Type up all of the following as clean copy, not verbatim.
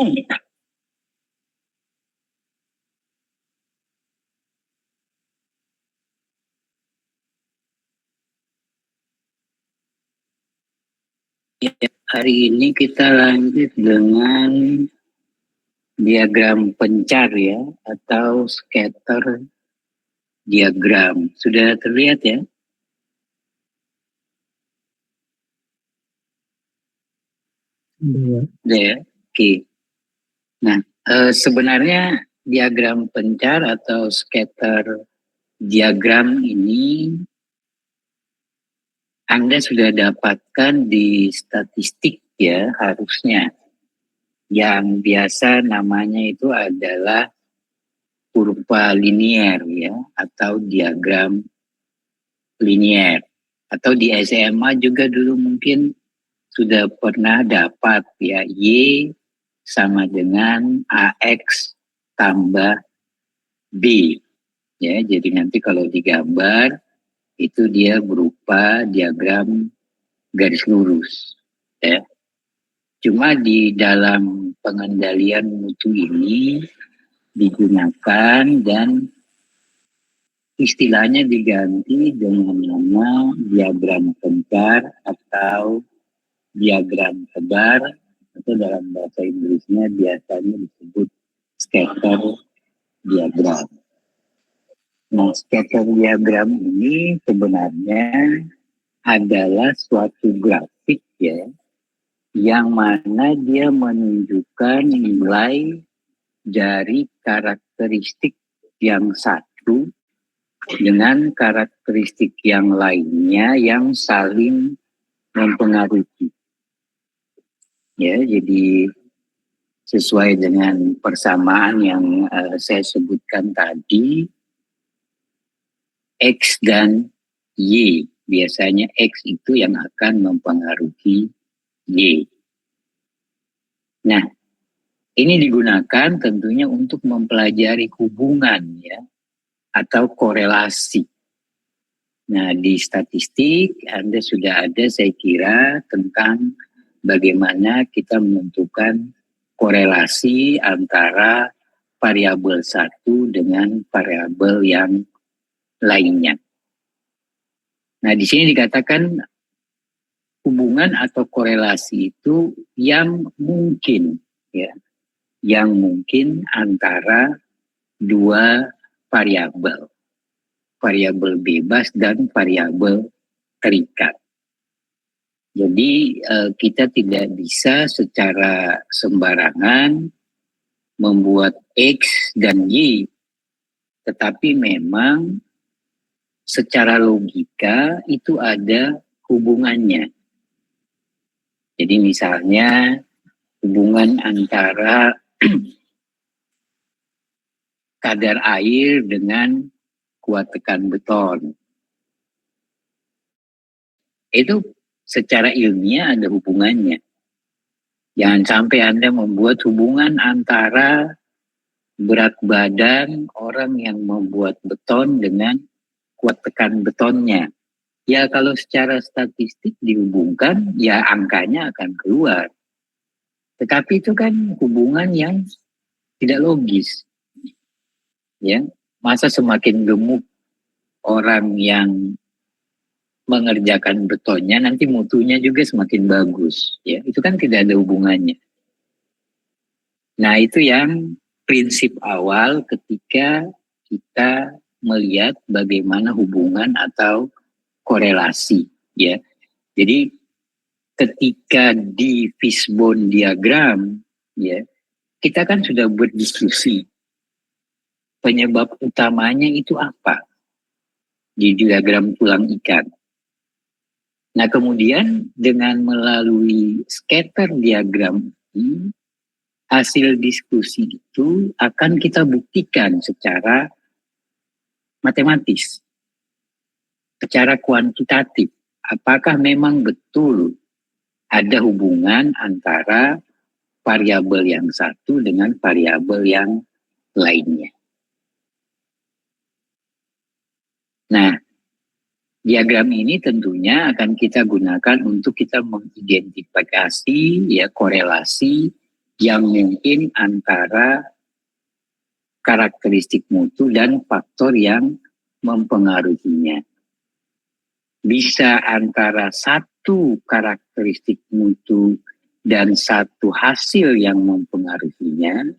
Ya, hari ini kita lanjut dengan diagram pencar ya, atau scatter diagram. Sudah terlihat ya? Sudah ya? Oke. Nah, sebenarnya diagram pencar atau scatter diagram ini Anda sudah dapatkan di statistik ya, harusnya. Yang biasa namanya itu adalah kurva linier ya, atau diagram linier. Atau di SMA juga dulu mungkin sudah pernah dapat ya, Y sama dengan AX tambah B. Ya, jadi nanti kalau digambar itu dia berupa diagram garis lurus. Ya. Cuma di dalam pengendalian mutu ini digunakan dan istilahnya diganti dengan nama diagram pencar atau diagram tebar, atau dalam bahasa Inggrisnya biasanya disebut scatter diagram. Nah, scatter diagram ini sebenarnya adalah suatu grafik ya, yang mana dia menunjukkan nilai dari karakteristik yang satu dengan karakteristik yang lainnya yang saling mempengaruhi. Ya, jadi sesuai dengan persamaan yang saya sebutkan tadi, X dan Y. Biasanya X itu yang akan mempengaruhi Y. Nah, ini digunakan tentunya untuk mempelajari hubungan ya, atau korelasi. Nah, di statistik Anda sudah ada saya kira tentang bagaimana kita menentukan korelasi antara variabel satu dengan variabel yang lainnya. Nah, di sini dikatakan hubungan atau korelasi itu yang mungkin ya, yang mungkin antara dua variabel, variabel bebas dan variabel terikat. Jadi kita tidak bisa secara sembarangan membuat X dan Y, tetapi memang secara logika itu ada hubungannya. Jadi misalnya hubungan antara kadar air dengan kuat tekan beton. Itu secara ilmiah ada hubungannya. Jangan sampai Anda membuat hubungan antara berat badan orang yang membuat beton dengan kuat tekan betonnya. Ya kalau secara statistik dihubungkan, ya angkanya akan keluar. Tetapi itu kan hubungan yang tidak logis. Ya, masa semakin gemuk orang yang mengerjakan betonnya, nanti mutunya juga semakin bagus. Ya, itu kan tidak ada hubungannya. Nah, itu yang prinsip awal ketika kita melihat bagaimana hubungan atau korelasi. Ya, jadi ketika di fishbone diagram, ya, kita kan sudah berdiskusi penyebab utamanya itu apa di diagram tulang ikan. Nah, kemudian dengan melalui scatter diagram ini, hasil diskusi itu akan kita buktikan secara matematis, secara kuantitatif. Apakah memang betul ada hubungan antara variabel yang satu dengan variabel yang lainnya. Nah, diagram ini tentunya akan kita gunakan untuk kita mengidentifikasi ya korelasi yang mungkin antara karakteristik mutu dan faktor yang mempengaruhinya. Bisa antara satu karakteristik mutu dan satu hasil yang mempengaruhinya,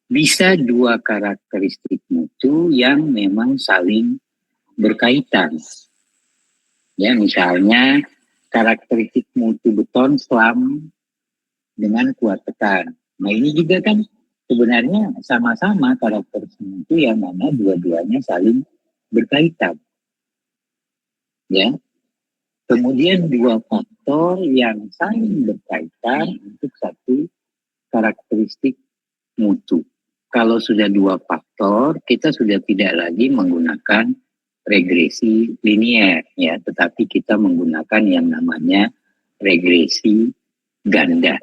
bisa dua karakteristik mutu yang memang saling berkaitan. Ya, misalnya karakteristik mutu beton selam dengan kuat tekan. Nah, ini juga kan sebenarnya sama-sama karakteristik mutu yang mana dua-duanya saling berkaitan. Ya. Kemudian dua faktor yang saling berkaitan untuk satu karakteristik mutu. Kalau sudah dua faktor, kita sudah tidak lagi menggunakan regresi linier, ya, tetapi kita menggunakan yang namanya regresi ganda,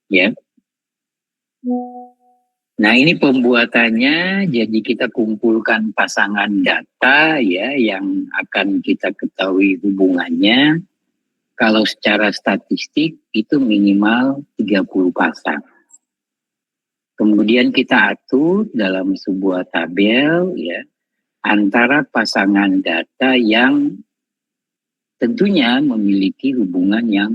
ya. Nah, ini pembuatannya, jadi kita kumpulkan pasangan data, ya, yang akan kita ketahui hubungannya. Kalau secara statistik itu minimal 30 pasang. Kemudian kita atur dalam sebuah tabel, ya, antara pasangan data yang tentunya memiliki hubungan yang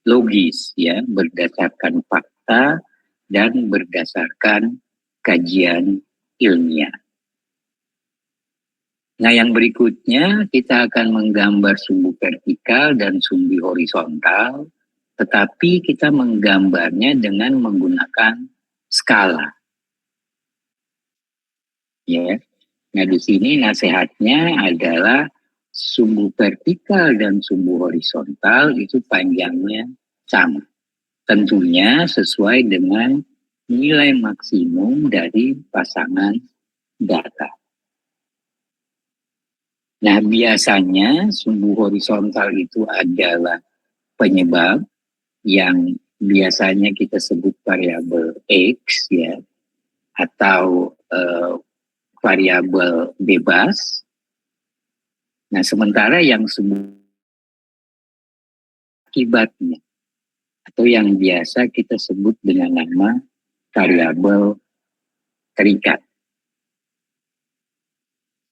logis, ya, berdasarkan fakta dan berdasarkan kajian ilmiah. Nah, yang berikutnya kita akan menggambar sumbu vertikal dan sumbu horizontal, tetapi kita menggambarnya dengan menggunakan skala. Ya. Nah, di sini nasihatnya adalah sumbu vertikal dan sumbu horizontal itu panjangnya sama. Tentunya sesuai dengan nilai maksimum dari pasangan data. Nah, biasanya sumbu horizontal itu adalah penyebab yang biasanya kita sebut variabel X, ya, atau variabel bebas. Nah, sementara yang sebut akibatnya atau yang biasa kita sebut dengan nama variabel terikat.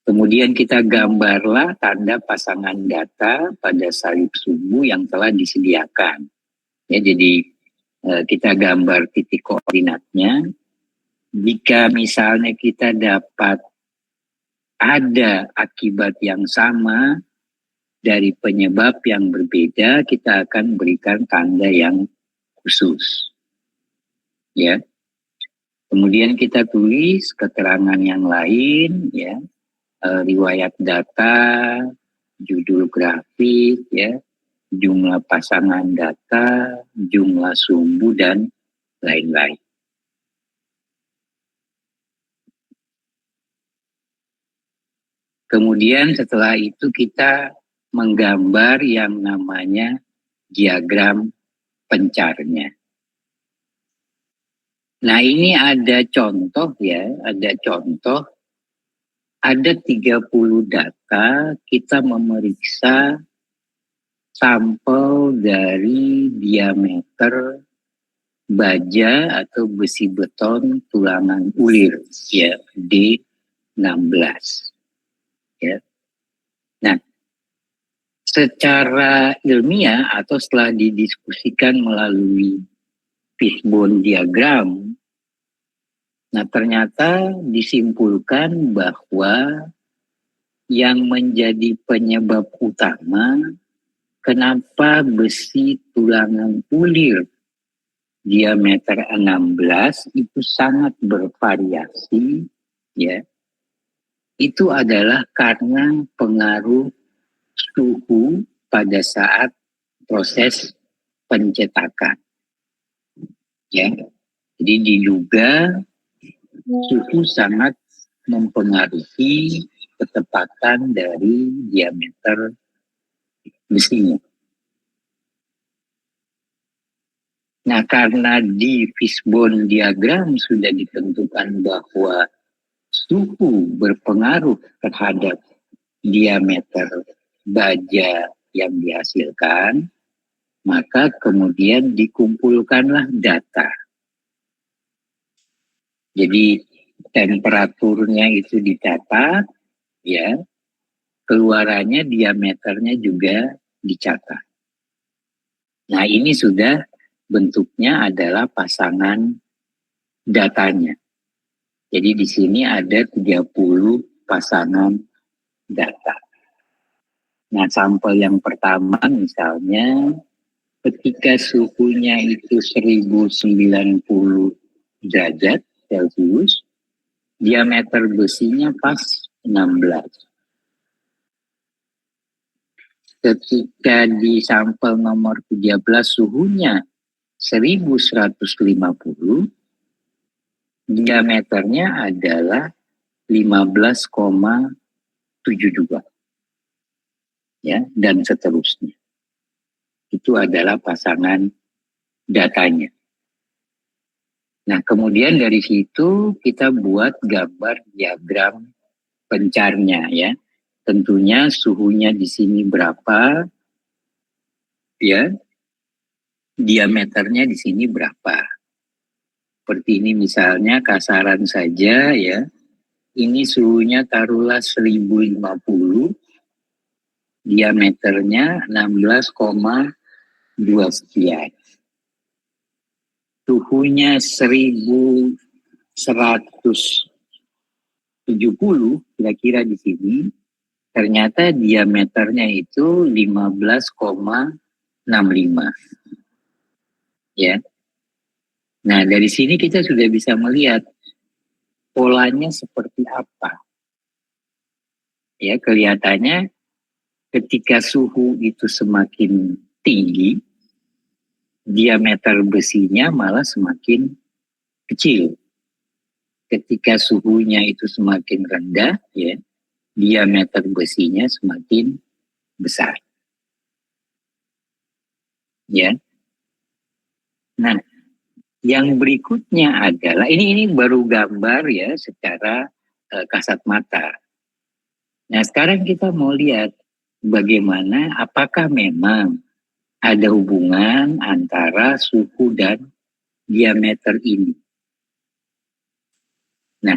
Kemudian kita gambarlah tanda pasangan data pada salib sumbu yang telah disediakan. Ya, jadi kita gambar titik koordinatnya. Jika misalnya kita dapat ada akibat yang sama dari penyebab yang berbeda, kita akan berikan tanda yang khusus. Ya. Kemudian kita tulis keterangan yang lain, ya, riwayat data, judul grafik, ya, jumlah pasangan data, jumlah sumbu, dan lain-lain. Kemudian setelah itu kita menggambar yang namanya diagram pencarnya. Nah, ini ada contoh, ya, ada contoh. Ada 30 data, kita memeriksa sampel dari diameter baja atau besi beton tulangan ulir, ya, D16. Ya. Nah, secara ilmiah atau setelah didiskusikan melalui fishbone diagram, nah ternyata disimpulkan bahwa yang menjadi penyebab utama kenapa besi tulangan ulir diameter 16 itu sangat bervariasi, ya, itu adalah karena pengaruh suhu pada saat proses pencetakan. Ya, jadi diduga suhu sangat mempengaruhi ketepatan dari diameter besinya. Nah, karena di fishbone diagram sudah ditentukan bahwa suhu berpengaruh terhadap diameter baja yang dihasilkan, Maka kemudian dikumpulkanlah data. Jadi temperaturnya itu dicatat, ya, keluarannya diameternya juga dicatat. Nah, ini sudah bentuknya adalah pasangan datanya. Jadi di sini ada 30 pasangan data. Nah, sampel yang pertama misalnya ketika suhunya itu 1090 derajat Celcius, diameter besinya pas 16. Ketika di sampel nomor 13 suhunya 1150, diameternya adalah 15,72, ya, dan seterusnya. Itu adalah pasangan datanya. Nah, kemudian dari situ kita buat gambar diagram pencarnya, ya. Tentunya suhunya di sini berapa, ya. Diameternya di sini berapa. Seperti ini misalnya kasaran saja, ya. Ini suhunya taruhlah 1050, diameternya 16,2 sekian. Suhunya 1170 kira-kira di sini, ternyata diameternya itu 15,65. Ya. Nah, dari sini kita sudah bisa melihat polanya seperti apa. Ya, kelihatannya ketika suhu itu semakin tinggi, diameter besinya malah semakin kecil. Ketika suhunya itu semakin rendah, ya, diameter besinya semakin besar. Ya. Nah, yang berikutnya adalah ini baru gambar, ya, secara kasat mata. Nah, sekarang kita mau lihat bagaimana, apakah memang ada hubungan antara suhu dan diameter ini. Nah,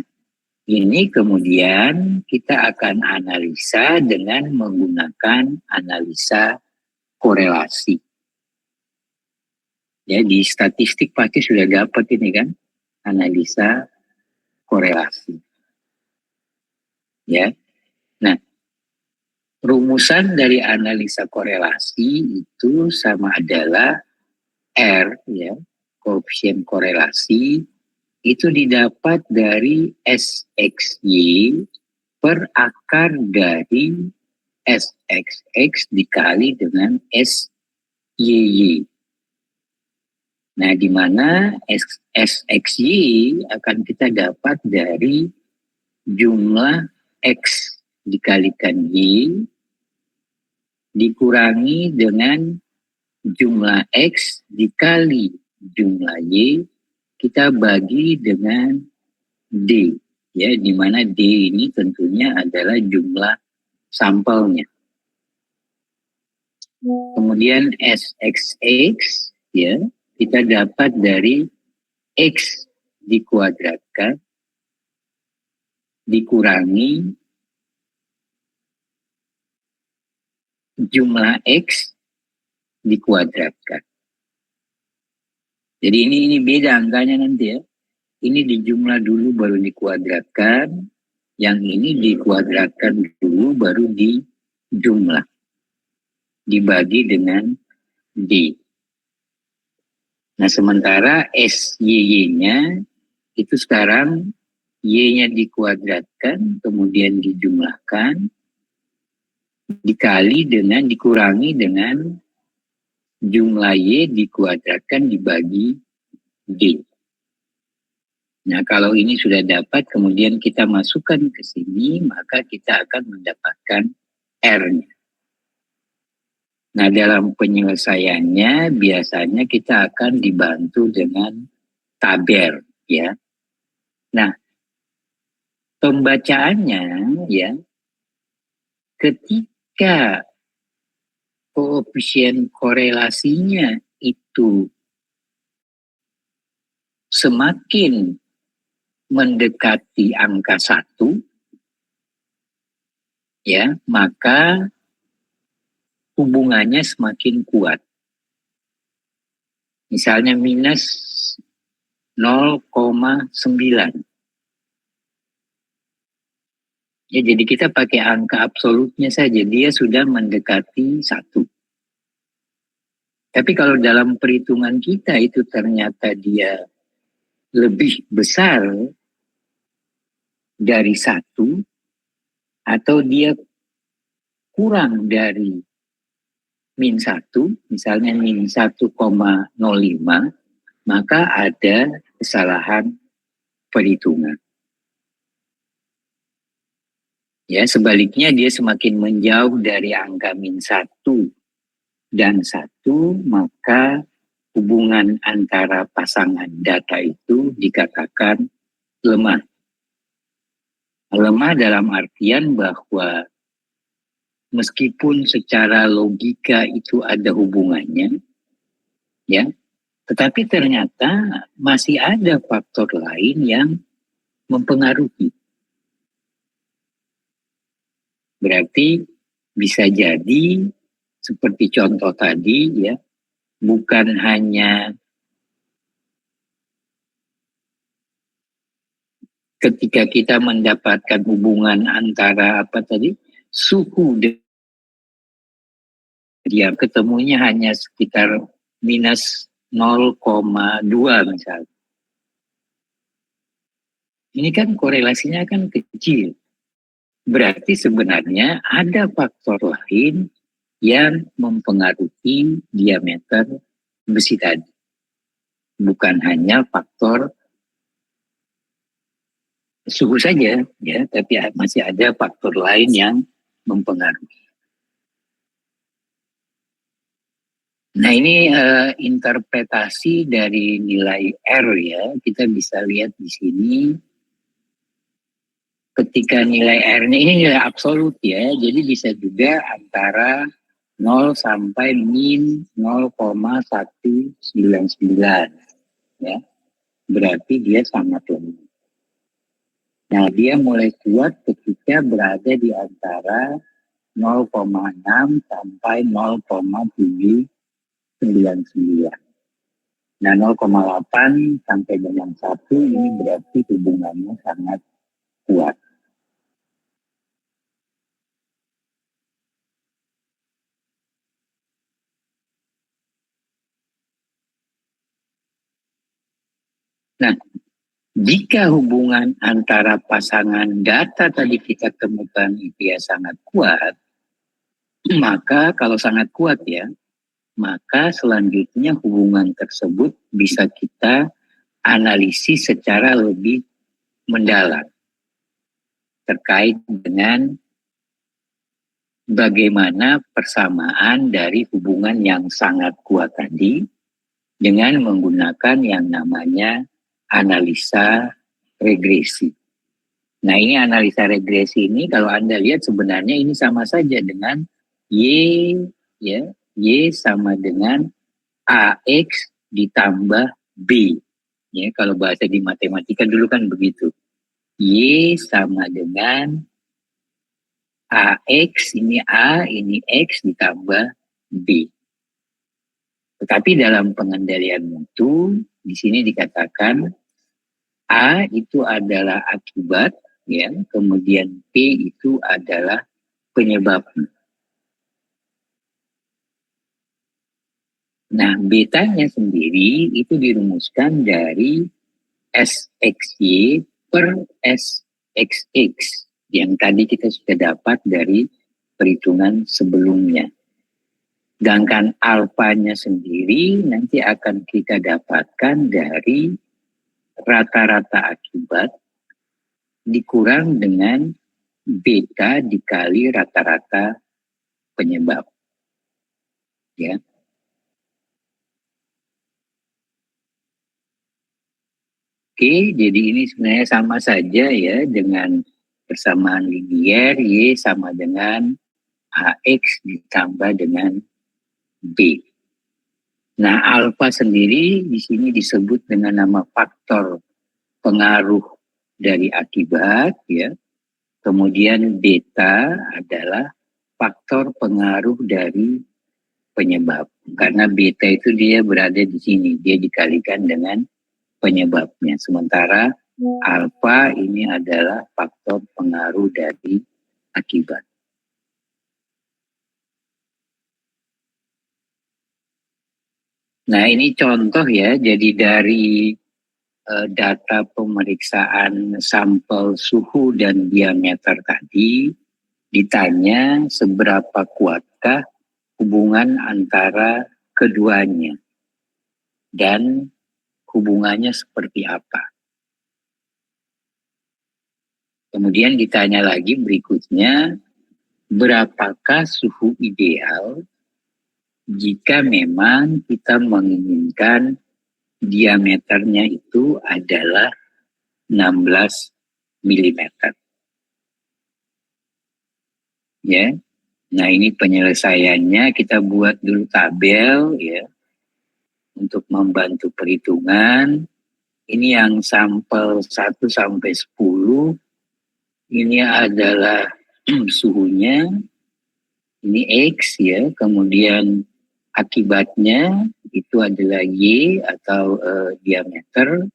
ini kemudian kita akan analisa dengan menggunakan analisa korelasi. Ya, di statistik pasti sudah dapat ini kan, analisa korelasi. Ya. Nah, rumusan dari analisa korelasi itu sama adalah R, ya, koefisien korelasi itu didapat dari SXY per akar dari SXX dikali dengan SYY. Nah, di mana SXY akan kita dapat dari jumlah X dikalikan Y dikurangi dengan jumlah X dikali jumlah Y kita bagi dengan D, ya, di mana D ini tentunya adalah jumlah sampelnya. Kemudian SXX, ya, kita dapat dari X dikuadratkan dikurangi jumlah X dikuadratkan. Jadi ini beda angkanya nanti, ya. Ini dijumlah dulu baru dikuadratkan, yang ini dikuadratkan dulu baru dijumlah. Dibagi dengan D. Nah, sementara SYY-nya itu sekarang Y-nya dikuadratkan, kemudian dijumlahkan, dikurangi dengan jumlah Y dikuadratkan dibagi D. Nah, kalau ini sudah dapat, kemudian kita masukkan ke sini, maka kita akan mendapatkan R-nya. Nah, dalam penyelesaiannya biasanya kita akan dibantu dengan tabel, ya. Nah, pembacaannya, ya, ketika koefisien korelasinya itu semakin mendekati angka 1, ya, maka hubungannya semakin kuat. Misalnya minus 0,9. Ya, jadi kita pakai angka absolutnya saja, dia sudah mendekati 1. Tapi kalau dalam perhitungan kita itu ternyata dia lebih besar dari 1, atau dia kurang dari min 1, misalnya min 1,05, maka ada kesalahan perhitungan. Ya, sebaliknya dia semakin menjauh dari angka min 1 dan 1, maka hubungan antara pasangan data itu dikatakan lemah. Lemah dalam artian bahwa meskipun secara logika itu ada hubungannya, ya, tetapi ternyata masih ada faktor lain yang mempengaruhi. Berarti bisa jadi seperti contoh tadi, ya, bukan hanya ketika kita mendapatkan hubungan antara apa tadi, suhu dia ketemunya hanya sekitar minus 0,2 misalnya. Ini kan korelasinya kan kecil. Berarti sebenarnya ada faktor lain yang mempengaruhi diameter besi tadi. Bukan hanya faktor suhu saja, ya, tapi masih ada faktor lain yang mempengaruhi. Nah, ini interpretasi dari nilai R, ya. Kita bisa lihat di sini ketika nilai R-nya ini nilai absolut, ya. Jadi bisa juga antara 0 sampai min 0,199, ya. Berarti dia sangat lemah. Nah, dia mulai kuat ketika berada di antara 0,6 sampai 0,799. Nah, 0,8 sampai dengan 1 ini berarti hubungannya sangat kuat. Nah, jika hubungan antara pasangan data tadi kita temukan itu ya sangat kuat, maka kalau sangat kuat, ya, maka selanjutnya hubungan tersebut bisa kita analisis secara lebih mendalam terkait dengan bagaimana persamaan dari hubungan yang sangat kuat tadi dengan menggunakan yang namanya analisa regresi. Nah, ini analisa regresi ini kalau Anda lihat sebenarnya ini sama saja dengan Y, ya, Y sama dengan AX ditambah B. Ya, kalau bahasa di matematika dulu kan begitu. Y sama dengan AX, ini A, ini X ditambah B. Tetapi dalam pengendalian mutu, di sini dikatakan A itu adalah akibat, ya, kemudian P itu adalah penyebabnya. Nah, betanya sendiri itu dirumuskan dari SXY per SXX yang tadi kita sudah dapat dari perhitungan sebelumnya. Sedangkan alfanya sendiri nanti akan kita dapatkan dari rata-rata akibat dikurang dengan beta dikali rata-rata penyebab. Ya. Oke, jadi ini sebenarnya sama saja, ya, dengan persamaan linier Y sama dengan AX ditambah dengan B. Nah, alfa sendiri di sini disebut dengan nama faktor pengaruh dari akibat, ya. Kemudian beta adalah faktor pengaruh dari penyebab. Karena beta itu dia berada di sini, dia dikalikan dengan penyebabnya. Sementara alfa ini adalah faktor pengaruh dari akibat. Nah, ini contoh ya, jadi dari data pemeriksaan sampel suhu dan diameter tadi, ditanya seberapa kuatkah hubungan antara keduanya dan hubungannya seperti apa. Kemudian ditanya lagi berikutnya, berapakah suhu ideal jika memang kita menginginkan diameternya itu adalah 16 mm. Ya. Nah, ini penyelesaiannya kita buat dulu tabel ya untuk membantu perhitungan. Ini yang sampel 1 sampai 10. Ini adalah suhunya. Ini X ya, kemudian akibatnya itu adalah Y atau diameter.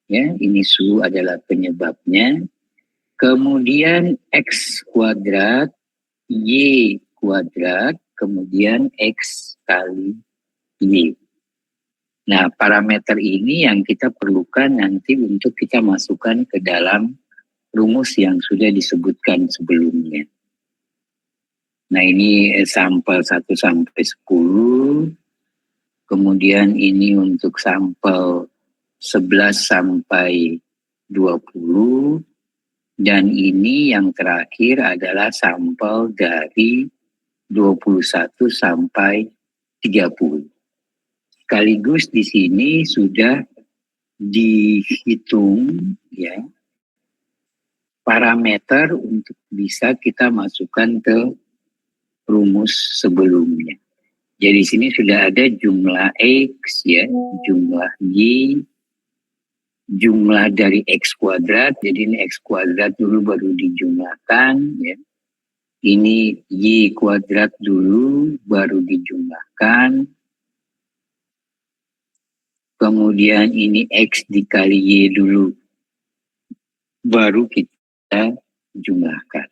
Ya, ini suhu adalah penyebabnya. Kemudian X kuadrat, Y kuadrat, kemudian X kali Y. Nah, parameter ini yang kita perlukan nanti untuk kita masukkan ke dalam rumus yang sudah disebutkan sebelumnya. Nah, ini sampel 1 sampai 10. Kemudian ini untuk sampel 11 sampai 20. Dan ini yang terakhir adalah sampel dari 21 sampai 30. Sekaligus di sini sudah dihitung ya parameter untuk bisa kita masukkan ke rumus sebelumnya. Jadi di sini sudah ada jumlah X ya, jumlah Y, jumlah dari X kuadrat. Jadi ini X kuadrat dulu baru dijumlahkan ya. Ini Y kuadrat dulu baru dijumlahkan. Kemudian ini X dikali Y dulu baru kita jumlahkan.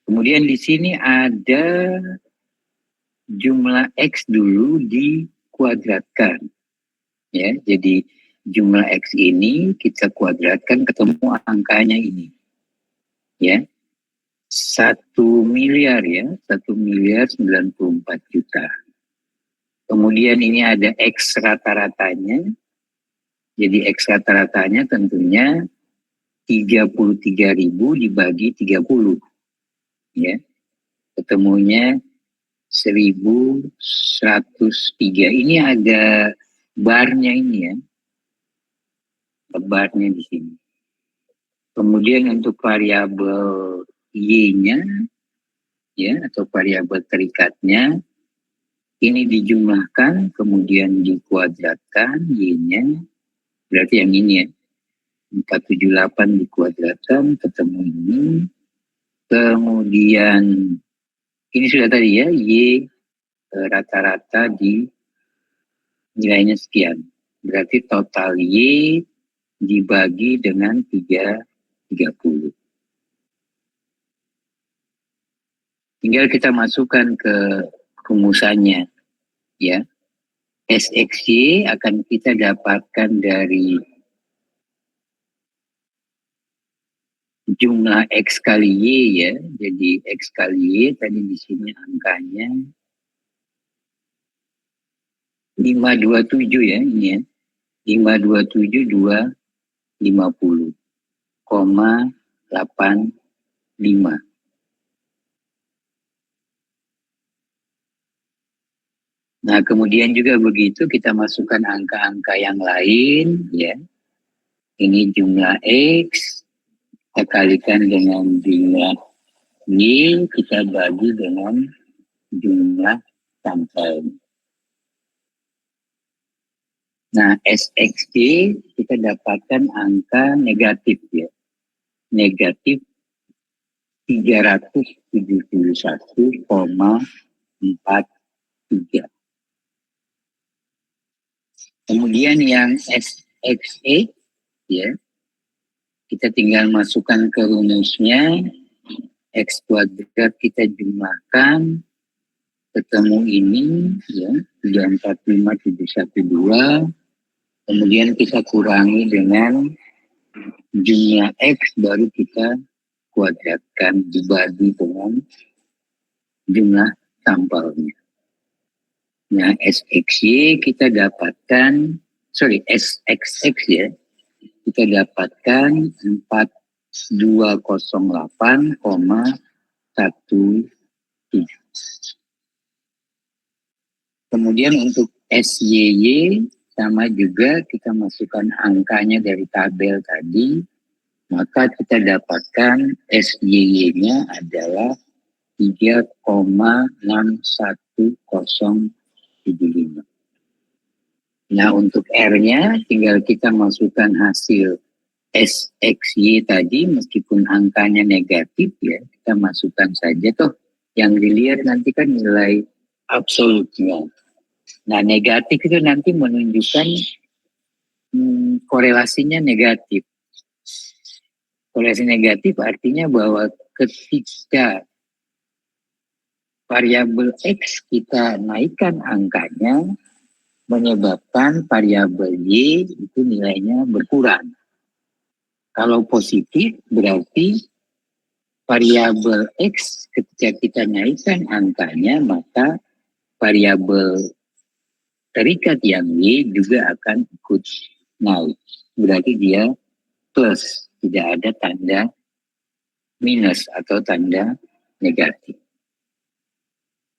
Kemudian di sini ada jumlah X dulu dikuadratkan. Ya, jadi jumlah X ini kita kuadratkan ketemu angkanya ini. Ya. 1 miliar ya, 1 miliar 94 juta. Kemudian ini ada X rata-ratanya. Jadi X rata-ratanya tentunya 33.000 dibagi 30. Ya. Ketemunya 1103. Ini ada barnya ini ya. Barnya di sini. Kemudian untuk variabel Y-nya ya atau variabel terikatnya ini dijumlahkan kemudian dikuadratkan Y-nya berarti yang ini ya 478 dikuadratkan ketemu ini. Kemudian ini sudah tadi ya Y rata-rata di nilainya sekian. Berarti total Y dibagi dengan 30. Tinggal kita masukkan ke rumusannya ya. SXY akan kita dapatkan dari jumlah X kali Y ya. Jadi X kali Y tadi di sini angkanya 527 ya ini ya. 527,250,85. Nah, kemudian juga begitu kita masukkan angka-angka yang lain ya. Ini jumlah X kita kalikan dengan jumlah Y, kita bagi dengan jumlah sampel. Nah, SXY kita dapatkan angka negatif ya. Negatif 371,43. Kemudian yang SXA ya, kita tinggal masukkan ke rumusnya, X kuadrat kita jumlahkan, ketemu ini ya, 345712. Kemudian kita kurangi dengan jumlah X, baru kita kuadratkan dibagi dengan jumlah sampelnya. Nah, SXY kita dapatkan, SXX ya, kita dapatkan 4208,17. Kemudian untuk SYY sama juga kita masukkan angkanya dari tabel tadi, maka kita dapatkan SYY-nya adalah 3,61075. Nah, untuk R-nya tinggal kita masukkan hasil SXY tadi, meskipun angkanya negatif ya, kita masukkan saja toh. Yang dilihat nanti kan nilai absolutnya. Nah, negatif itu nanti menunjukkan korelasinya negatif. Korelasi negatif artinya bahwa ketika variabel X kita naikkan angkanya, menyebabkan variabel Y itu nilainya berkurang. Kalau positif berarti variabel X ketika kita naikkan angkanya, maka variabel terikat yang Y juga akan ikut naik. Berarti dia plus, tidak ada tanda minus atau tanda negatif.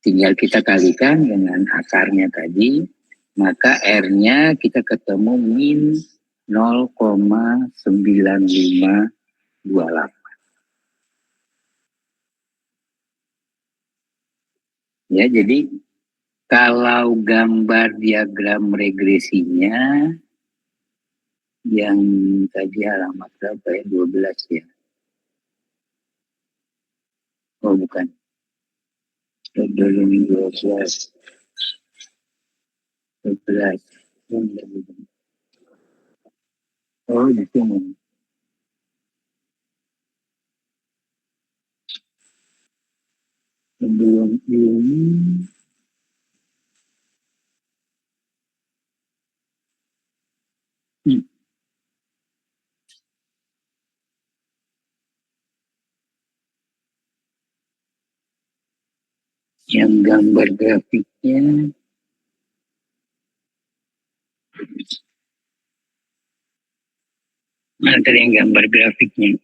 Tinggal kita kalikan dengan akarnya tadi, maka R-nya kita ketemu min 0,9528. Ya, jadi kalau gambar diagram regresinya yang tadi halaman berapa ya? 12 ya. Oh, bukan. Dulu 12. 12. Oh, di sini. Sebelum ini yang gambar grafiknya ada yang gambar grafiknya.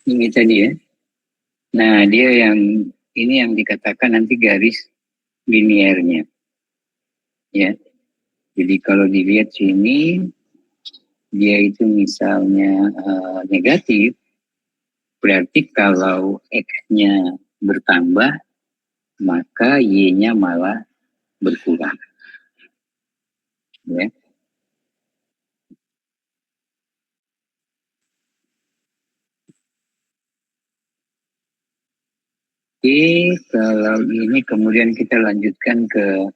Ini tadi ya. Nah, dia yang ini yang dikatakan nanti garis linearnya. Ya. Jadi kalau dilihat sini dia itu misalnya negatif, berarti kalau X-nya bertambah, maka Y-nya malah berkurang. Ya. Oke, kalau ini kemudian kita lanjutkan ke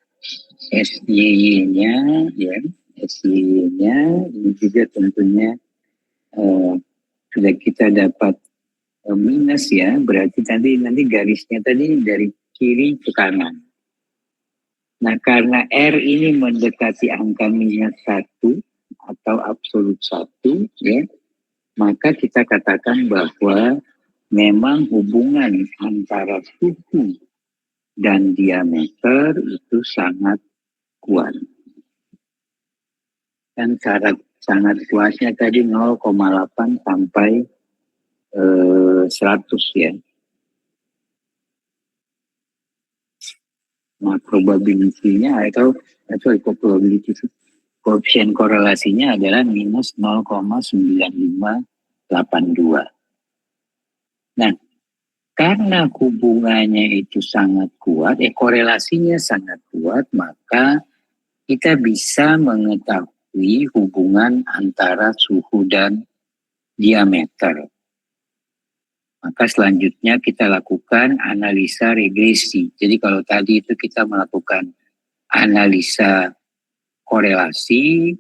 SYY-nya, ya. SYY-nya ini juga tentunya sudah kita dapat minus ya, berarti nanti garisnya tadi dari kiri ke kanan. Nah, karena R ini mendekati angka minus 1 atau absolut 1, ya, maka kita katakan bahwa memang hubungan antara suhu dan diameter itu sangat kuat. Dan sangat kuatnya tadi 0,8 sampai 100 ya. Nah, probability-nya atau probability koefisien korelasinya adalah minus 0,9582. Nah, karena hubungannya itu sangat kuat, korelasinya sangat kuat, maka kita bisa mengetahui hubungan antara suhu dan diameter. Maka selanjutnya kita lakukan analisa regresi. Jadi kalau tadi itu kita melakukan analisa korelasi,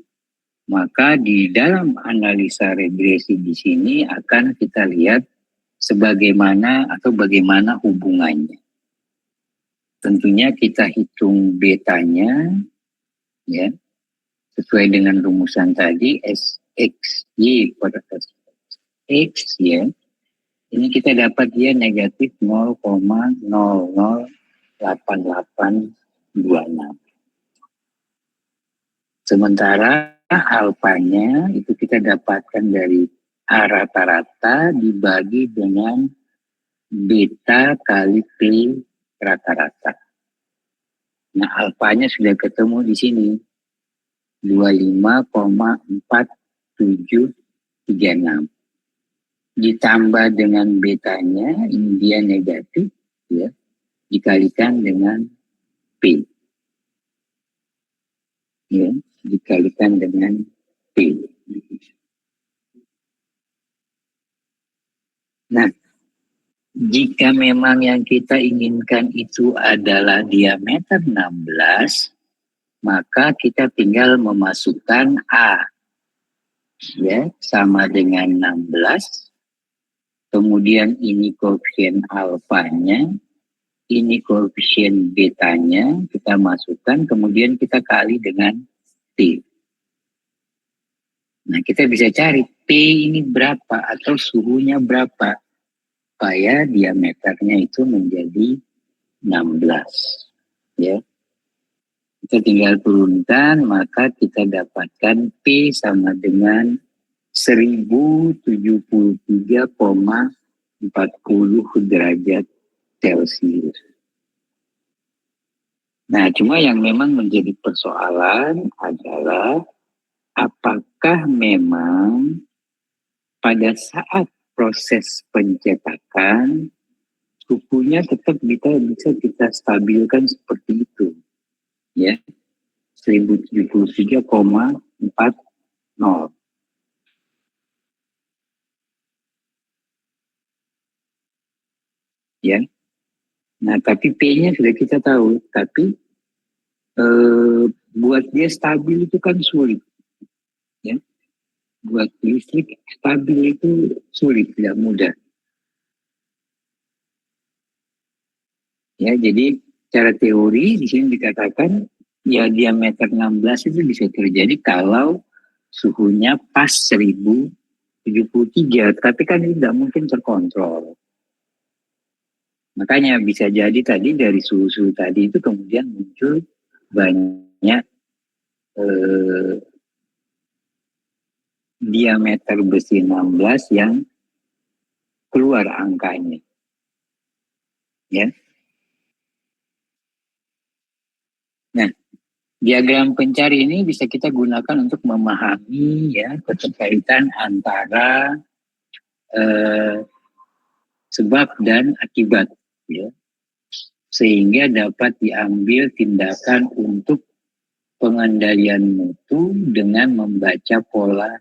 maka di dalam analisa regresi di sini akan kita lihat bagaimana hubungannya. Tentunya kita hitung betanya, ya, sesuai dengan rumusan tadi, SXY pada X, ya. Ini kita dapat dia negatif 0,008826. Sementara alfanya itu kita dapatkan dari A rata-rata dibagi dengan beta kali P rata-rata. Nah, alfanya sudah ketemu di sini. 25,4736. Ditambah dengan betanya, ini dia negatif, ya, dikalikan dengan P. Ya, dikalikan dengan P. Nah, jika memang yang kita inginkan itu adalah diameter 16, maka kita tinggal memasukkan A, ya, sama dengan 16. Kemudian ini koefisien alfanya, ini koefisien betanya, kita masukkan, kemudian kita kali dengan T. Nah, kita bisa cari P ini berapa atau suhunya berapa, supaya diameternya itu menjadi 16. Ya. Kita tinggal turunkan, maka kita dapatkan P sama dengan 1073,40 derajat Celcius. Nah, cuma yang memang menjadi persoalan adalah apakah memang pada saat proses pencetakan suhunya tetap bisa kita stabilkan seperti itu, ya, 1073,40. Ya. Nah, tapi P-nya sudah kita tahu, tapi buat dia stabil itu kan sulit. Ya. Buat listrik stabil itu sulit, tidak mudah. Ya, jadi secara teori di sini dikatakan ya diameter 16 itu bisa terjadi kalau suhunya pas 1073, tapi kan ini tidak mungkin terkontrol. Makanya bisa jadi tadi dari suhu-suhu tadi itu kemudian muncul banyak diameter besi 16 yang keluar angkanya. Ya. Nah, diagram pencari ini bisa kita gunakan untuk memahami ya keterkaitan antara sebab dan akibat, ya, sehingga dapat diambil tindakan untuk pengendalian mutu dengan membaca pola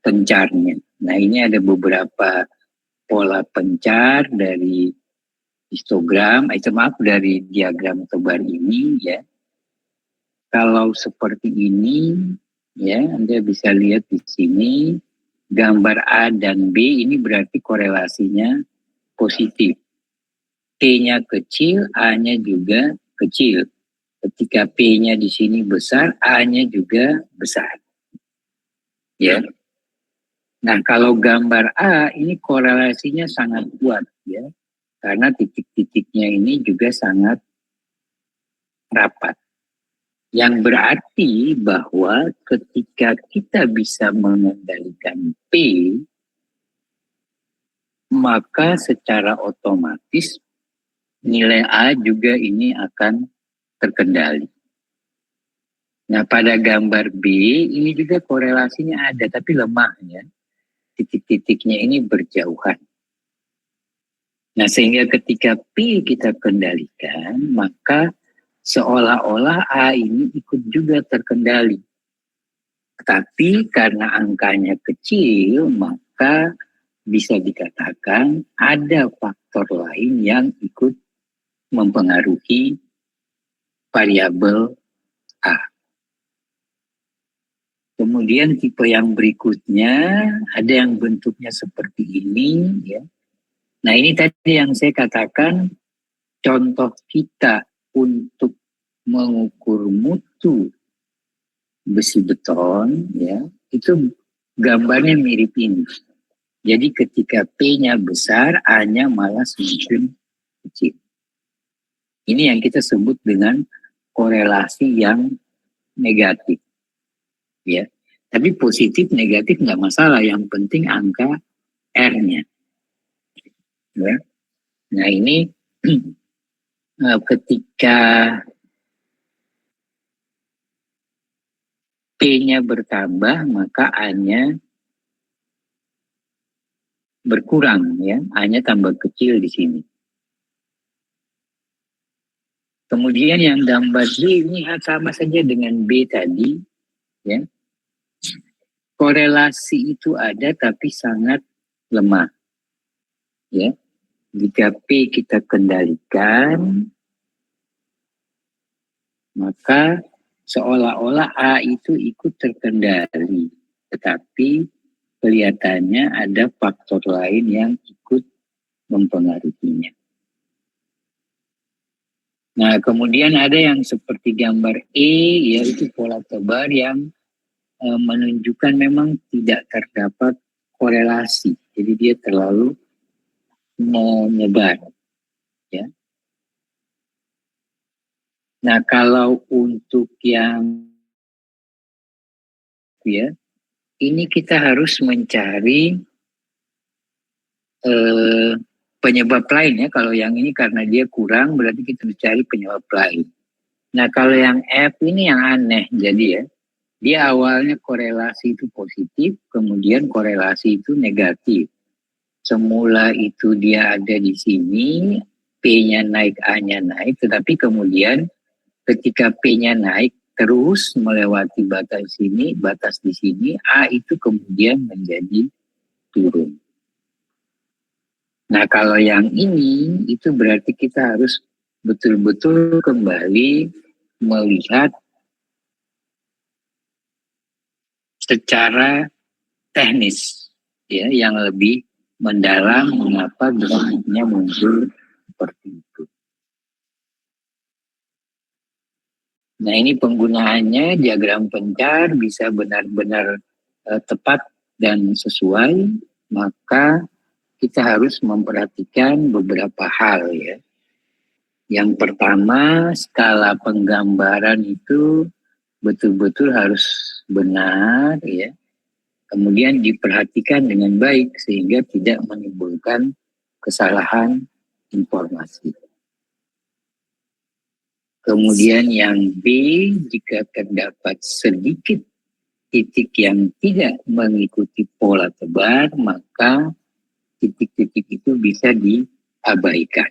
pencarnya. Nah, ini ada beberapa pola pencar dari histogram, dari diagram tebar ini, ya. Kalau seperti ini, ya, Anda bisa lihat di sini gambar A dan B ini berarti korelasinya positif. P-nya kecil, A-nya juga kecil. Ketika P-nya di sini besar, A-nya juga besar. Ya. Nah, kalau gambar A ini korelasinya sangat kuat ya. Karena titik-titiknya ini juga sangat rapat. Yang berarti bahwa ketika kita bisa mengendalikan P, maka secara otomatis nilai A juga ini akan terkendali. Nah, pada gambar B ini juga korelasinya ada, tapi lemah ya. Titik-titiknya ini berjauhan. Nah, sehingga ketika P kita kendalikan, maka seolah-olah A ini ikut juga terkendali. Tapi karena angkanya kecil, maka bisa dikatakan ada faktor lain yang ikut mempengaruhi variabel A. Kemudian tipe yang berikutnya ada yang bentuknya seperti ini ya. Nah, ini tadi yang saya katakan contoh kita untuk mengukur mutu besi beton ya, itu gambarnya mirip ini. Jadi ketika P-nya besar, A-nya malah semakin kecil. Ini yang kita sebut dengan korelasi yang negatif. Ya, tapi positif negatif nggak masalah, yang penting angka R-nya. Ya. Nah ini ketika P-nya bertambah maka A-nya berkurang ya, A-nya tambah kecil di sini. Kemudian yang gambar B ini sama saja dengan B tadi ya. Korelasi itu ada tapi sangat lemah. Ya. Jika P kita kendalikan, maka seolah-olah A itu ikut terkendali. Tetapi kelihatannya ada faktor lain yang ikut mempengaruhinya. Nah, kemudian ada yang seperti gambar E, yaitu pola tebar yang menunjukkan memang tidak terdapat korelasi. Jadi dia terlalu menyebar. Ya. Nah, kalau untuk yang ya, ini kita harus mencari penyebab lain ya. Kalau yang ini karena dia kurang, berarti kita mencari penyebab lain. Nah, kalau yang F ini yang aneh. Jadi ya, dia awalnya korelasi itu positif, kemudian korelasi itu negatif. Semula itu dia ada di sini, P-nya naik, A-nya naik, tetapi kemudian ketika P-nya naik terus melewati batas di sini, A itu kemudian menjadi turun. Nah, kalau yang ini itu berarti kita harus betul-betul kembali melihat secara teknis ya, yang lebih mendalam mengapa grafiknya muncul seperti itu. Nah, ini penggunaannya diagram pencar bisa benar-benar tepat dan sesuai, maka kita harus memperhatikan beberapa hal ya. Yang pertama, skala penggambaran itu betul-betul harus benar ya. Kemudian diperhatikan dengan baik sehingga tidak menimbulkan kesalahan informasi. Kemudian yang B, jika terdapat sedikit titik yang tidak mengikuti pola tebar, maka titik-titik itu bisa diabaikan.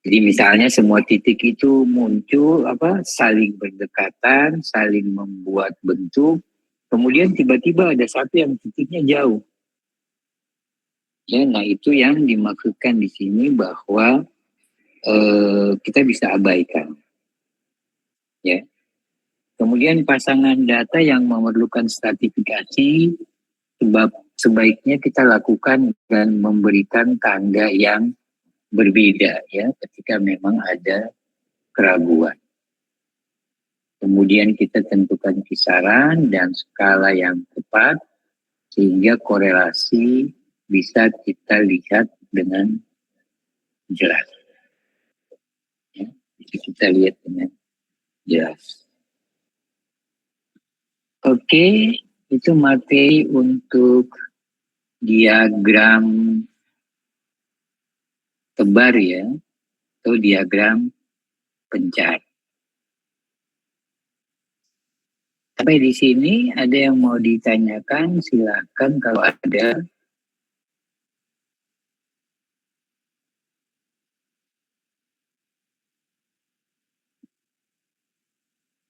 Jadi misalnya semua titik itu muncul saling berdekatan, saling membuat bentuk, kemudian tiba-tiba ada satu yang titiknya jauh. Ya, nah itu yang dimaksudkan di sini bahwa kita bisa abaikan. Ya. Kemudian pasangan data yang memerlukan stratifikasi sebaiknya kita lakukan dan memberikan tanda yang berbeda ya ketika memang ada keraguan. Kemudian kita tentukan kisaran dan skala yang tepat sehingga korelasi bisa kita lihat dengan jelas. Ya, bisa kita lihat dengan jelas. Oke, itu materi untuk diagram tebar ya, atau diagram pencar. Sampai di sini ada yang mau ditanyakan, silakan kalau ada.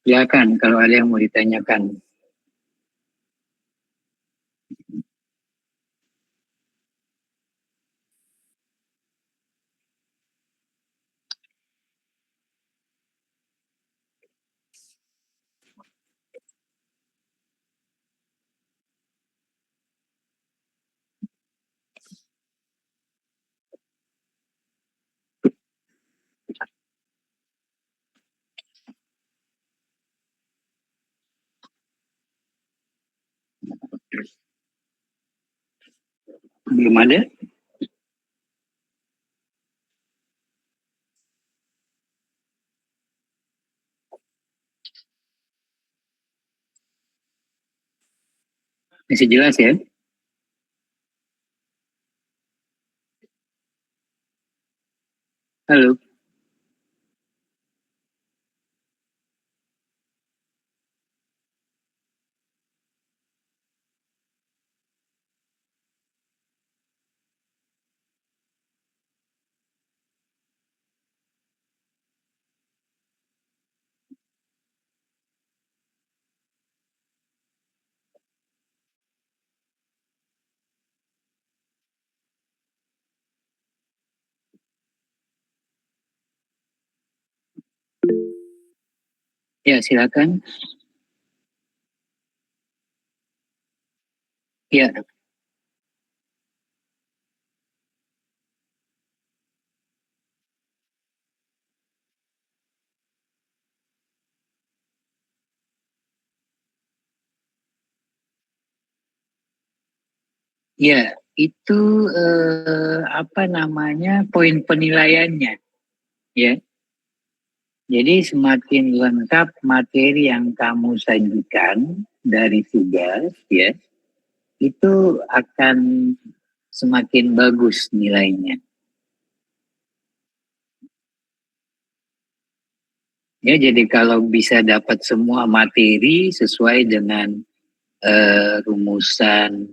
Silakan kalau ada yang mau ditanyakan. Belum ada? Masih jelas ya? Halo? Ya, silakan. Ya, ya itu apa namanya poin penilaiannya ya. Jadi semakin lengkap materi yang kamu sajikan dari tugas ya, itu akan semakin bagus nilainya. Ya, jadi kalau bisa dapat semua materi sesuai dengan rumusan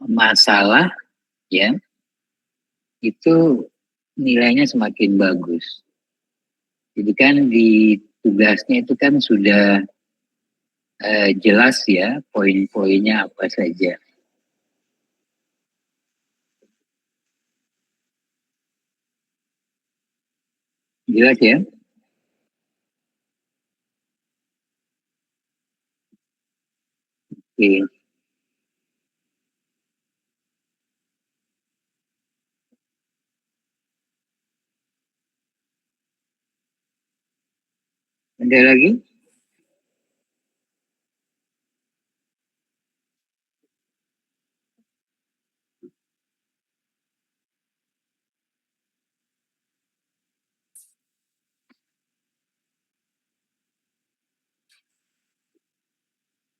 masalah, ya, itu nilainya semakin bagus. Jadi kan di tugasnya itu kan sudah jelas ya poin-poinnya apa saja. Jelas ya? Oke. Ada lagi?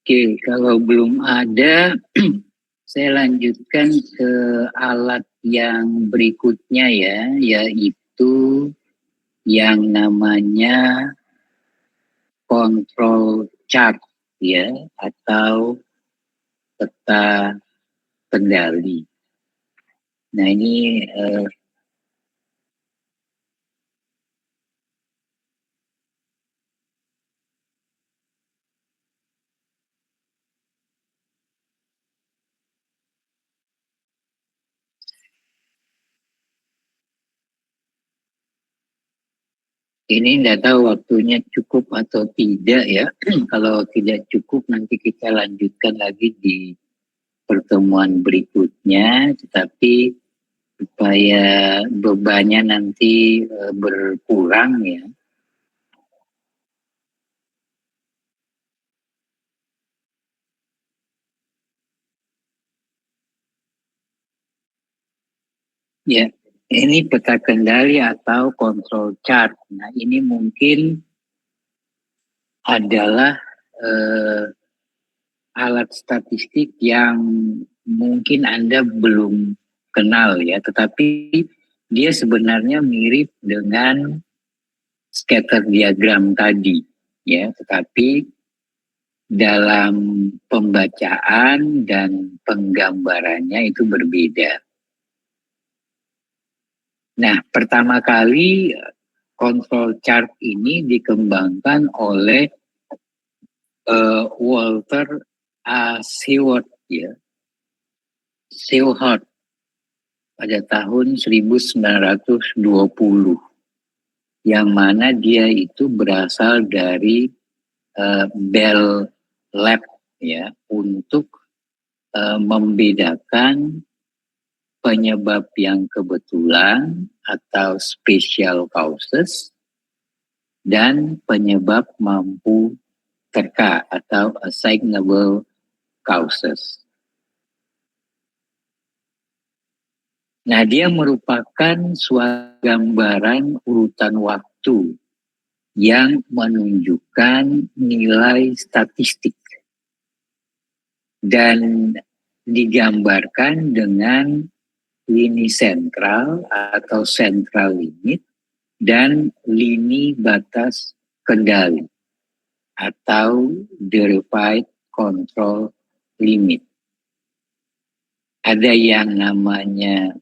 Oke, kalau belum ada, saya lanjutkan ke alat yang berikutnya ya, yaitu yang namanya control chart ya, atau peta kendali. Nah ini tidak tahu waktunya cukup atau tidak ya. Kalau tidak cukup nanti kita lanjutkan lagi di pertemuan berikutnya, tetapi supaya bebannya nanti berkurang ya. Ya, ini peta kendali atau control chart. Nah, ini mungkin adalah alat statistik yang mungkin Anda belum kenal ya, tetapi dia sebenarnya mirip dengan scatter diagram tadi ya, tetapi dalam pembacaan dan penggambarannya itu berbeda. Nah, pertama kali control chart ini dikembangkan oleh Walter A. Seward ya, Seward pada tahun 1920, yang mana dia itu berasal dari Bell Lab ya, untuk membedakan penyebab yang kebetulan atau special causes dan penyebab mampu terka atau assignable causes. Nah, dia merupakan suatu gambaran urutan waktu yang menunjukkan nilai statistik dan digambarkan dengan lini sentral atau central limit dan lini batas kendali atau derived control limit. Ada yang namanya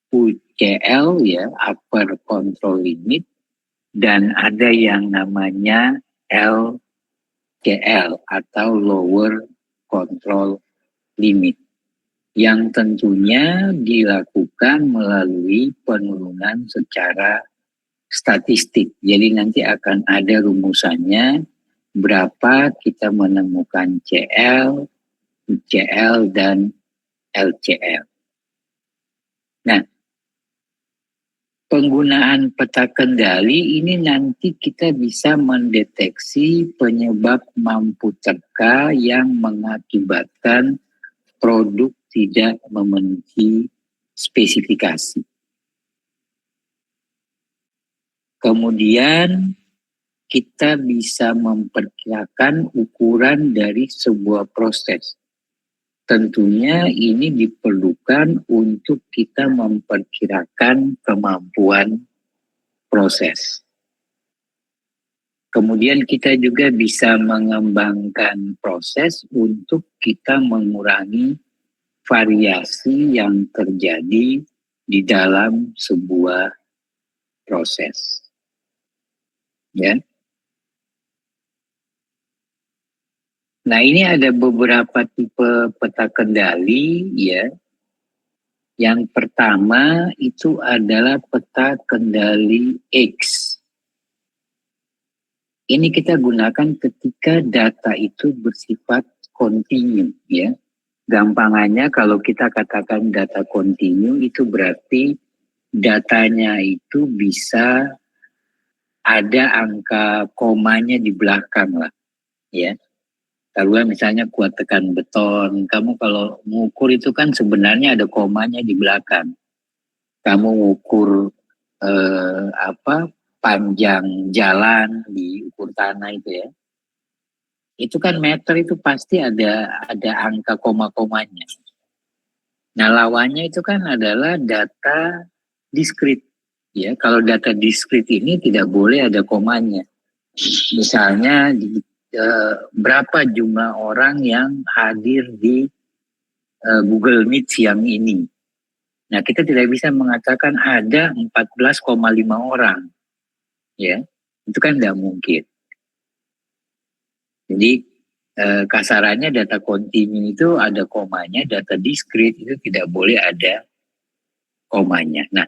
UCL ya, upper control limit, dan ada yang namanya LCL atau lower control limit, yang tentunya dilakukan melalui penurunan secara statistik. Jadi nanti akan ada rumusannya berapa kita menemukan CL, UCL, dan LCL. Nah, penggunaan peta kendali ini nanti kita bisa mendeteksi penyebab mampu terka yang mengakibatkan produk tidak memenuhi spesifikasi. Kemudian kita bisa memperkirakan ukuran dari sebuah proses. Tentunya ini diperlukan untuk kita memperkirakan kemampuan proses. Kemudian kita juga bisa mengembangkan proses untuk kita mengurangi variasi yang terjadi di dalam sebuah proses. Ya. Nah, ini ada beberapa tipe peta kendali ya. Yang pertama itu adalah peta kendali X. Ini kita gunakan ketika data itu bersifat kontinu ya. Gampangannya kalau kita katakan data kontinu itu berarti datanya itu bisa ada angka komanya di belakang lah ya. Taruhlah misalnya kuat tekan beton, kamu kalau mengukur itu kan sebenarnya ada komanya di belakang. Kamu mengukur panjang jalan di ukur tanah itu ya. Itu kan meter itu pasti ada angka koma-komanya. Nah, lawannya itu kan adalah data diskrit. Ya, kalau data diskrit ini tidak boleh ada komanya. Misalnya berapa jumlah orang yang hadir di Google Meet siang ini. Nah, kita tidak bisa mengatakan ada 14,5 orang. Ya, itu kan tidak mungkin. Jadi kasarannya data kontinu itu ada komanya, data diskrit itu tidak boleh ada komanya. Nah,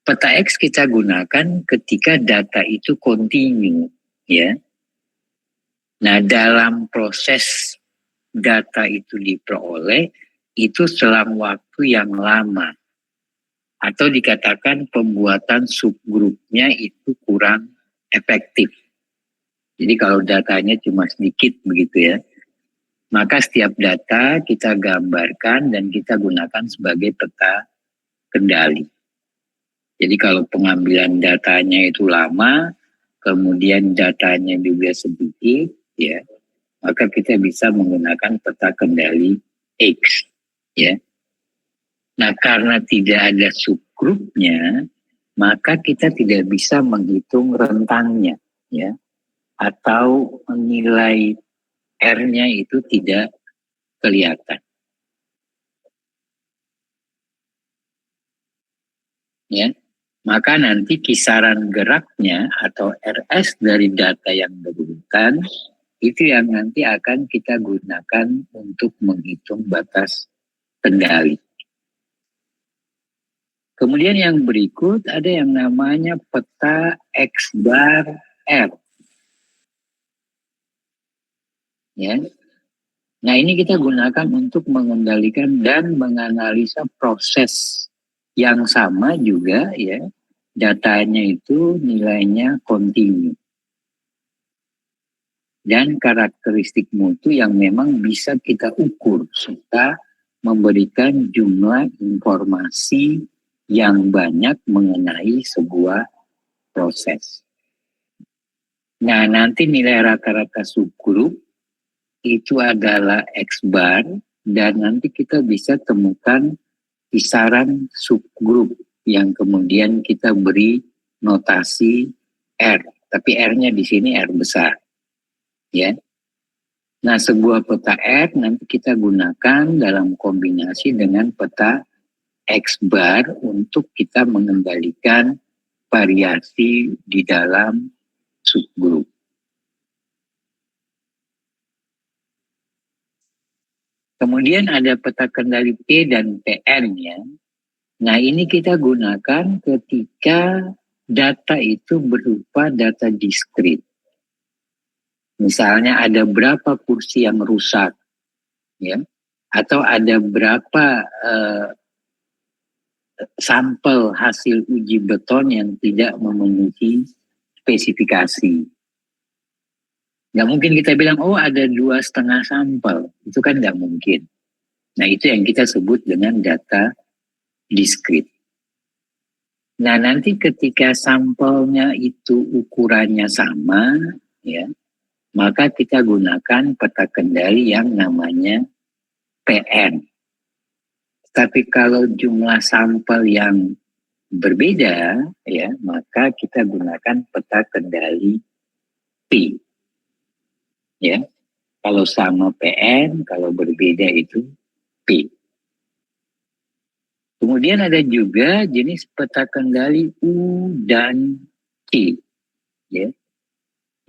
peta X kita gunakan ketika data itu kontinu, ya. Nah, dalam proses data itu diperoleh itu selang waktu yang lama. Atau dikatakan pembuatan subgrupnya itu kurang efektif. Jadi kalau datanya cuma sedikit begitu ya, maka setiap data kita gambarkan dan kita gunakan sebagai peta kendali. Jadi kalau pengambilan datanya itu lama, kemudian datanya juga sedikit, ya, maka kita bisa menggunakan peta kendali X, ya. Nah, karena tidak ada subgrupnya, maka kita tidak bisa menghitung rentangnya, ya, atau nilai R-nya itu tidak kelihatan, ya. Maka nanti kisaran geraknya atau RS dari data yang berurutan itu yang nanti akan kita gunakan untuk menghitung batas kendali. Kemudian yang berikut ada yang namanya peta X bar R. Ya. Nah ini kita gunakan untuk mengendalikan dan menganalisa proses yang sama juga ya. Datanya itu nilainya kontinu. Dan karakteristik mutu yang memang bisa kita ukur serta memberikan jumlah informasi yang banyak mengenai sebuah proses. Nah, nanti nilai rata-rata subgrup itu adalah X bar dan nanti kita bisa temukan kisaran subgrup yang kemudian kita beri notasi R, tapi R-nya di sini R besar. Ya. Nah, sebuah peta R nanti kita gunakan dalam kombinasi dengan peta X bar untuk kita mengendalikan variasi di dalam subgrup. Kemudian ada peta kendali P dan PN-nya. Nah, ini kita gunakan ketika data itu berupa data diskrit. Misalnya ada berapa kursi yang rusak, ya, atau ada berapa sampel hasil uji beton yang tidak memenuhi spesifikasi. Nggak mungkin kita bilang, oh ada 2,5 sampel. Itu kan nggak mungkin. Nah itu yang kita sebut dengan data diskrit. Nah nanti ketika sampelnya itu ukurannya sama, ya, maka kita gunakan peta kendali yang namanya PN. Tapi kalau jumlah sampel yang berbeda, ya, maka kita gunakan peta kendali P. Ya, kalau sama PN, kalau berbeda itu P. Kemudian ada juga jenis peta kendali U dan C. Ya.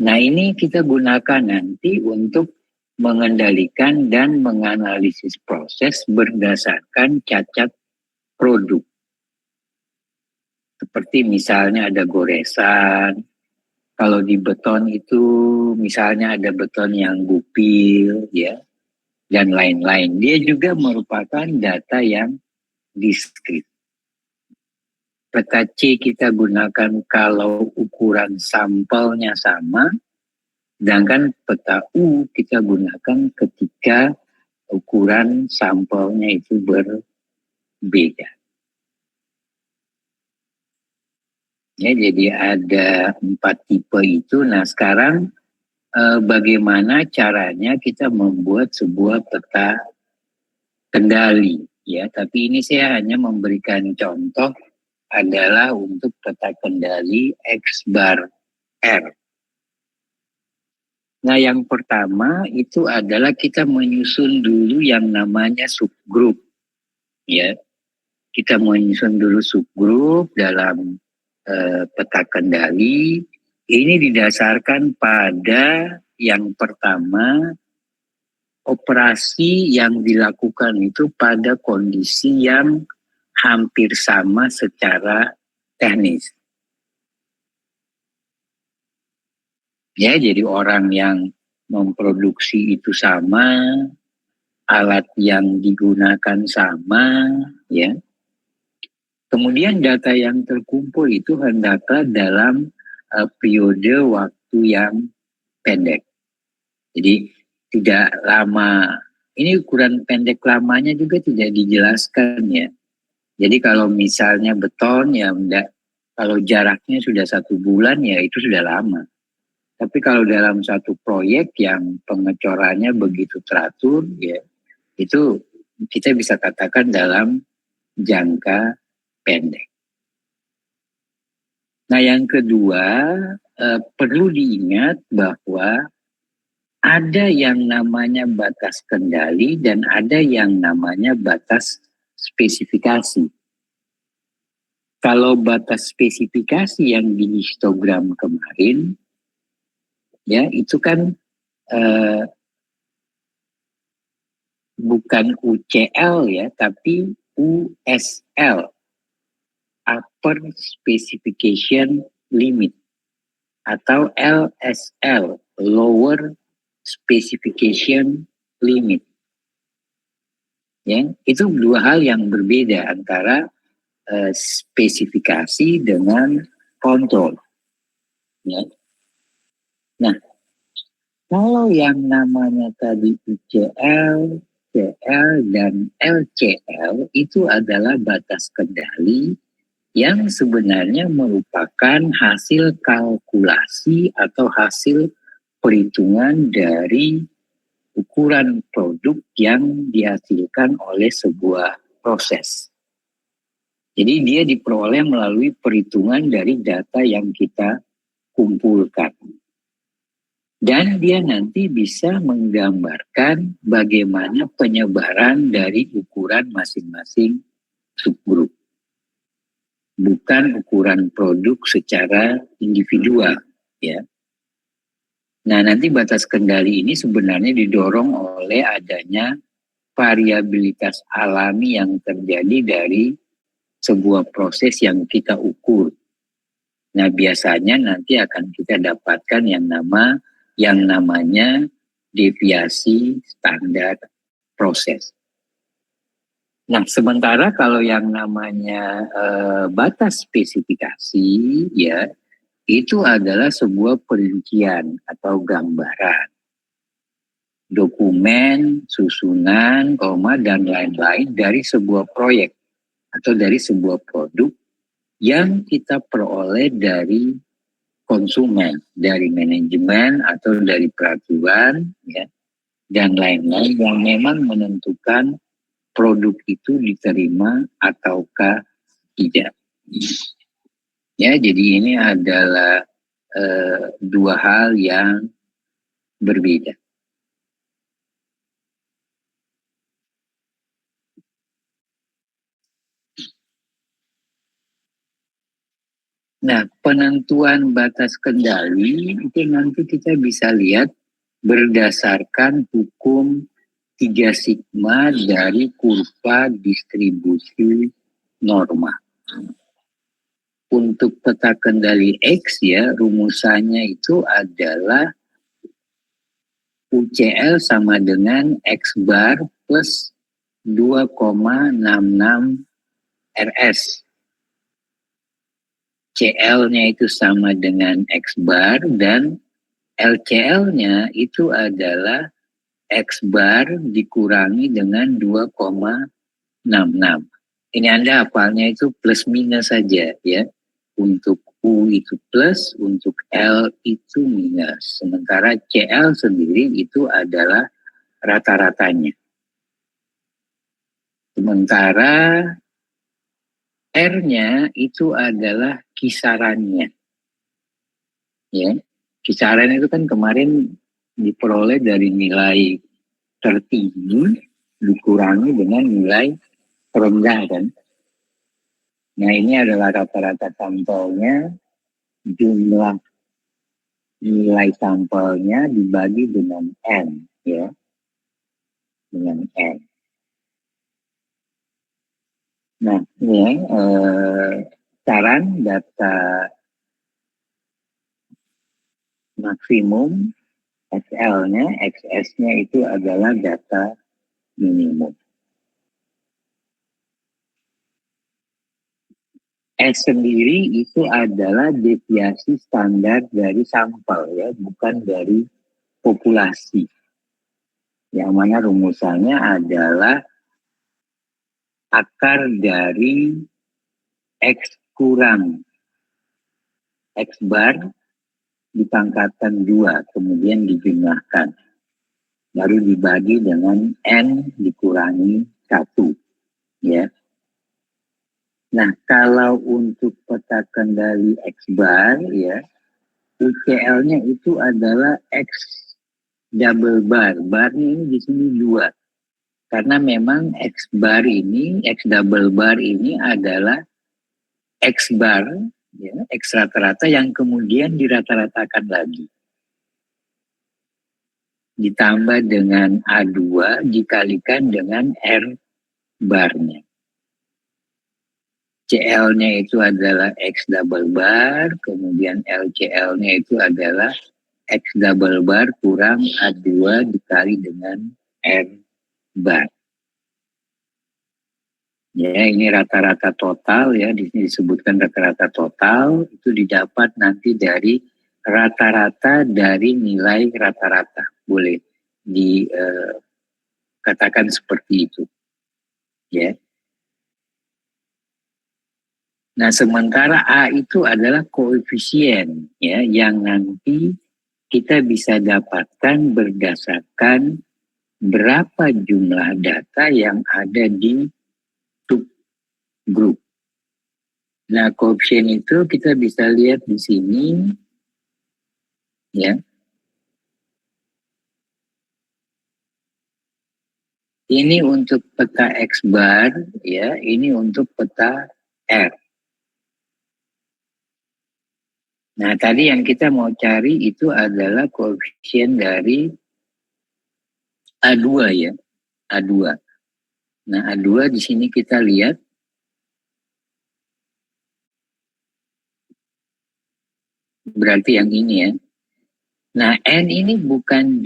Nah ini kita gunakan nanti untuk mengendalikan dan menganalisis proses berdasarkan cacat produk. Seperti misalnya ada goresan, kalau di beton itu misalnya ada beton yang gupil, ya, dan lain-lain. Dia juga merupakan data yang diskrit. Peta C kita gunakan kalau ukuran sampelnya sama, sedangkan peta U kita gunakan ketika ukuran sampelnya itu berbeda. Ya, jadi ada 4 tipe itu. Nah sekarang bagaimana caranya kita membuat sebuah peta kendali, ya. Tapi ini saya hanya memberikan contoh adalah untuk peta kendali X bar R. Nah yang pertama itu adalah kita menyusun dulu yang namanya subgrup, ya. Kita menyusun dulu subgrup dalam peta kendali. Ini didasarkan pada yang pertama, operasi yang dilakukan itu pada kondisi yang hampir sama secara teknis. Ya, jadi orang yang memproduksi itu sama, alat yang digunakan sama, ya. Kemudian data yang terkumpul itu hendaklah dalam periode waktu yang pendek. Jadi tidak lama. Ini ukuran pendek lamanya juga tidak dijelaskan ya. Jadi kalau misalnya beton ya enggak, kalau jaraknya sudah 1 bulan ya itu sudah lama. Tapi kalau dalam satu proyek yang pengecorannya begitu teratur ya, itu kita bisa katakan dalam jangka pendek. Nah yang kedua, perlu diingat bahwa ada yang namanya batas kendali dan ada yang namanya batas spesifikasi. Kalau batas spesifikasi yang di histogram kemarin, ya itu kan bukan UCL ya, tapi USL, Upper Specification Limit, atau LSL, Lower Specification Limit. Ya, itu dua hal yang berbeda antara spesifikasi dengan kontrol. Ya. Nah, kalau yang namanya tadi UCL, CL, dan LCL itu adalah batas kendali yang sebenarnya merupakan hasil kalkulasi atau hasil perhitungan dari ukuran produk yang dihasilkan oleh sebuah proses. Jadi dia diperoleh melalui perhitungan dari data yang kita kumpulkan. Dan dia nanti bisa menggambarkan bagaimana penyebaran dari ukuran masing-masing subgrup. Bukan ukuran produk secara individual, ya. Nah, nanti batas kendali ini sebenarnya didorong oleh adanya variabilitas alami yang terjadi dari sebuah proses yang kita ukur. Nah, biasanya nanti akan kita dapatkan yang namanya deviasi standar proses. Nah, sementara kalau yang namanya batas spesifikasi, ya, itu adalah sebuah perincian atau gambaran. Dokumen, susunan, dan lain-lain dari sebuah proyek atau dari sebuah produk yang kita peroleh dari konsumen, dari manajemen atau dari peraturan, ya, dan lain-lain yang memang menentukan produk itu diterima ataukah tidak. Ya, jadi ini adalah dua hal yang berbeda. Nah, penentuan batas kendali itu nanti kita bisa lihat berdasarkan hukum 3 sigma dari kurva distribusi norma. Untuk peta kendali X ya, rumusannya itu adalah UCL sama dengan X bar plus 2,66 RS. CL-nya itu sama dengan X bar dan LCL-nya itu adalah X bar dikurangi dengan 2,66. Ini Anda hafalnya itu plus minus saja ya. Untuk U itu plus, untuk L itu minus. Sementara CL sendiri itu adalah rata-ratanya. Sementara R-nya itu adalah kisarannya. Ya, kisaran itu kan kemarin diperoleh dari nilai tertinggi dikurangi dengan nilai terendah kan. Nah ini adalah rata-rata sampelnya, jumlah nilai sampelnya dibagi dengan N, ya, dengan N. Nah, ini saran data maksimum XL-nya, XS-nya itu adalah data minimum. S sendiri itu adalah deviasi standar dari sampel ya, bukan dari populasi. Yang mana rumusannya adalah akar dari X kurang X bar dipangkatan 2, kemudian dijumlahkan. Baru dibagi dengan N dikurangi 1. Ya. Nah, kalau untuk peta kendali X bar, ya, UCL-nya itu adalah X double bar. Barnya ini di sini 2. Karena memang X bar ini, X double bar ini adalah X bar, ya, X rata-rata yang kemudian dirata-ratakan lagi. Ditambah dengan A2 dikalikan dengan R barnya. CL-nya itu adalah X double bar, kemudian LCL-nya itu adalah X double bar kurang A2 dikali dengan R bar. Ya, ini rata-rata total ya, di sini disebutkan rata-rata total, itu didapat nanti dari rata-rata dari nilai rata-rata. Boleh dikatakan seperti itu. Ya. Nah, sementara A itu adalah koefisien ya yang nanti kita bisa dapatkan berdasarkan berapa jumlah data yang ada di subgroup. Nah, koefisien itu kita bisa lihat di sini ya. Ini untuk peta X bar ya, ini untuk peta R. Nah, tadi yang kita mau cari itu adalah koefisien dari A2 ya, A2. Nah, A2 di sini kita lihat berarti yang ini ya. Nah, N ini bukan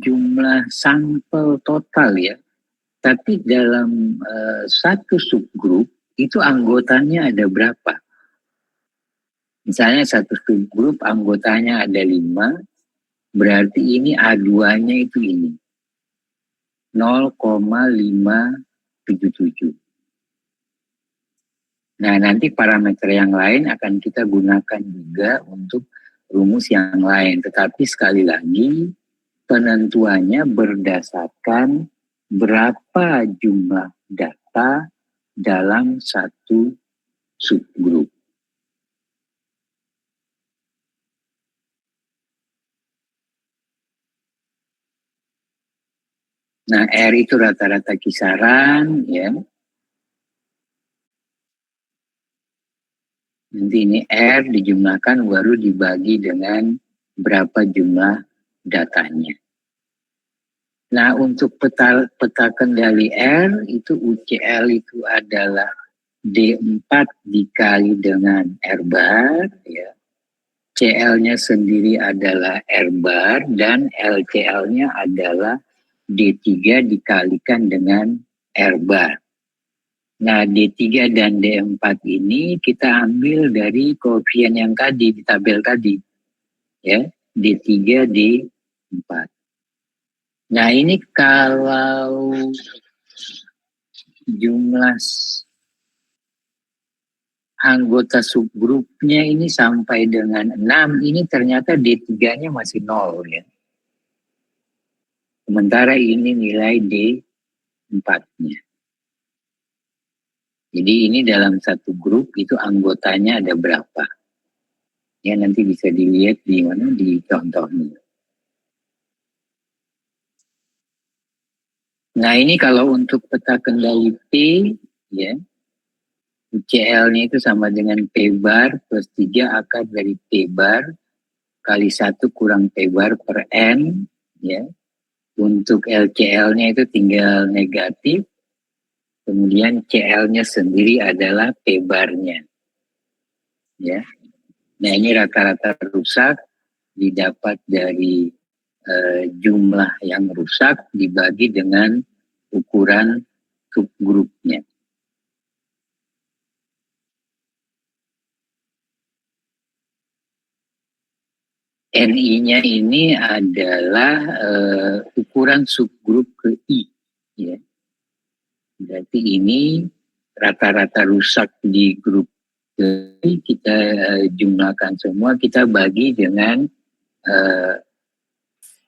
jumlah sampel total ya, tapi dalam satu subgroup itu anggotanya ada berapa? Misalnya satu subgroup anggotanya ada 5, berarti ini A2-nya itu ini. 0,577. Nah, nanti parameter yang lain akan kita gunakan juga untuk rumus yang lain. Tetapi sekali lagi, penentuannya berdasarkan berapa jumlah data dalam satu subgroup. Nah, R itu rata-rata kisaran, ya. Nanti ini R dijumlahkan baru dibagi dengan berapa jumlah datanya. Nah, untuk peta kendali R, itu UCL itu adalah D4 dikali dengan R bar, ya. CL-nya sendiri adalah R bar, dan LCL-nya adalah D3 dikalikan dengan R bar. Nah, D3 dan D4 ini kita ambil dari koefisien yang tadi, di tabel tadi. Ya, D3, D4. Nah, ini kalau jumlah anggota subgrupnya ini sampai dengan 6, ini ternyata D3-nya masih 0 ya. Sementara ini nilai D4-nya. Jadi ini dalam satu grup itu anggotanya ada berapa. Ya, nanti bisa dilihat di mana, di contohnya. Nah, ini kalau untuk peta kendali P, ya, UCL-nya itu sama dengan P bar plus 3 akar dari P bar kali 1 kurang P bar per N, ya. Untuk LCL-nya itu tinggal negatif, kemudian CL-nya sendiri adalah P bar-nya. Ya. Nah, ini rata-rata rusak didapat dari jumlah yang rusak dibagi dengan ukuran subgrupnya. NI-nya ini adalah ukuran subgrup ke I. Ya. Berarti ini rata-rata rusak di grup ke I, kita jumlahkan semua, kita bagi dengan